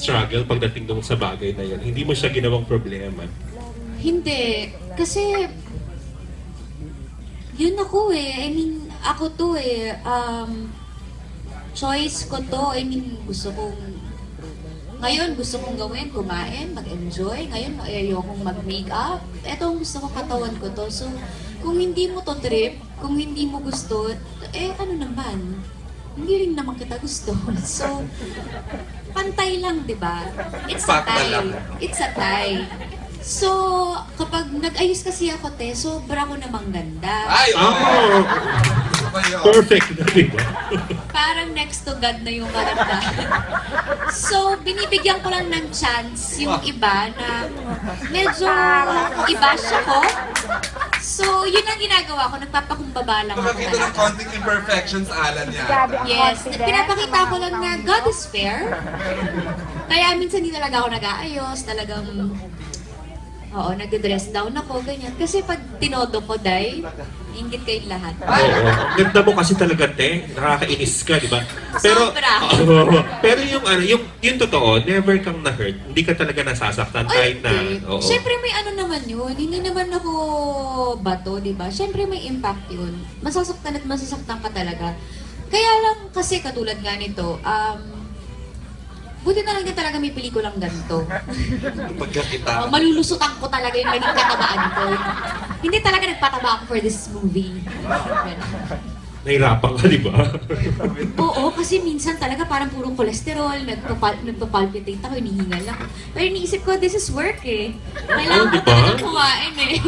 struggle pagdating dun sa bagay na yun? Hindi mo siya ginawang problema? Hindi. Kasi, yun ako eh. I mean, ako to eh. Choice ko to. I mean, ngayon gusto kong gawin, kumain, mag-enjoy. Ngayon, ayokong mag-makeup. Ito ang gusto ko, katawan ko to. So, kung hindi mo to trip, kung hindi mo gusto, ano naman? Hindi rin naman kita gusto. So, pantay lang, di ba? It's a tie. It's a tie. So, kapag nag-ayos kasi ako, sobra ko namang ganda. Ay! Oh! Perfect na, di ba? Parang next to God na yung kagandahan. So, binibigyan ko lang ng chance yung iba na medyo i-bash ako. So, yun ang ginagawa ko. Nagpapakumbaba lang ako. Nakakita ng konting imperfections, Alan yan. Yes. Pinapakita ko lang na God is fair. Kaya minsan hindi talaga ako nag-aayos. Talagang, oo, nag-dress down ako, ganyan. Kasi pag tinodo ko, ingit kayong lahat. Oo. Ganda mo kasi talaga, te. Nakakainis ka, di ba? Sobra. Pero yung totoo, never kang na-hurt. Hindi ka talaga nasasaktan kahit na... Oo. Siyempre may ano naman yun. Hindi naman ako bato, di ba? Siyempre may impact yun. Masasaktan at masasaktan ka talaga. Kaya lang kasi katulad nga nito, buti na lang din talaga may pelikulang ganito. Pagkakita. Malulusutan ko talaga yung naging katabaan ko. Hindi talaga nagpataba ako for this movie. Nahirapan ka, di ba? Oo, kasi minsan talaga parang purong kolesterol, nagpapalpitate ako, hinihingal ako. Pero iniisip ko, this is work eh. Kailangan ko diba? talagang kumain eh.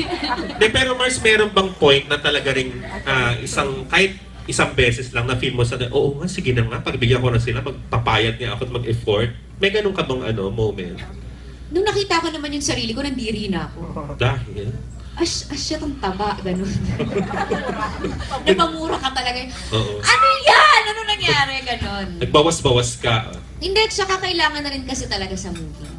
De, pero Mars, meron bang point na talaga rin kahit isang beses lang na feel mo sa, oo nga, sige na nga, pagbigyan ko na sila, magpapayat niya ako at mag-effort. May ganun ka bang moment? Nung nakita ko naman yung sarili ko, nandiri na ako. Dahil? Siya tong taba, ganun. Napamura ka talaga. Oo. Ano yan? Ano nangyari? Ganun. Nagbawas-bawas ka. Hindi, tsaka kailangan na rin kasi talaga sa movie.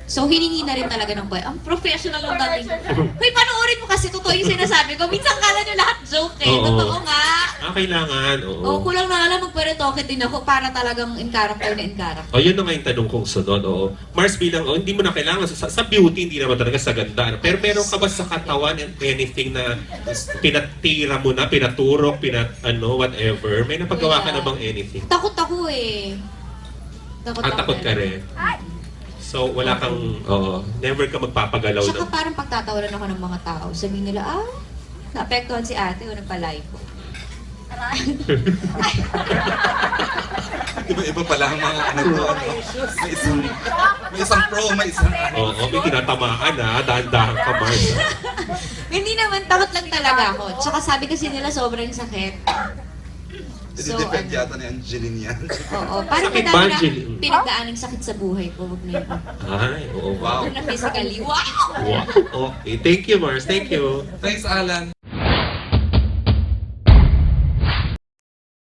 So, hiningi na rin talaga ng boy. Ang professional ng dating. Hoy, panoorin mo kasi totoo yung sinasabi ko. Minsan kala nyo lahat joke eh. Oo. Totoo nga. Kailangan, oo. Oo, kulang na alam, magparetoke din ako para talagang in character na in character. O, yun na nga yung tanong kong sunod, oo. Mars, bilang, hindi mo na kailangan, sa beauty, hindi naman talaga sa ganda. Pero meron ka ba sa katawan and anything na pinatira mo na, pinaturok, whatever? May napagawa ka na bang anything? Takot ako eh. Takot ka rin. So, wala kang, never ka magpapagalaw Tsaka na. parang pagtatawanan ako ng mga tao. Sabihin nila, naapektuhan si ate o nagpalay ko. Iba pala ang mga may isang pro, may isang Oo, may tinatamaan dahan-dahan ka, Mars. Hindi naman, takot lang talaga ako. Tsaka sabi kasi nila sobrang sakit. Depende yata ni Angeline yan. Oo, parang Sakit madami ba, na Angeline? pinagdaaning sakit sa buhay ko. Huwag na yun. Ay, oo. Wow. Na physically, wow! Wow. Okay, thank you, Mars. Thank you. Thanks, Alan.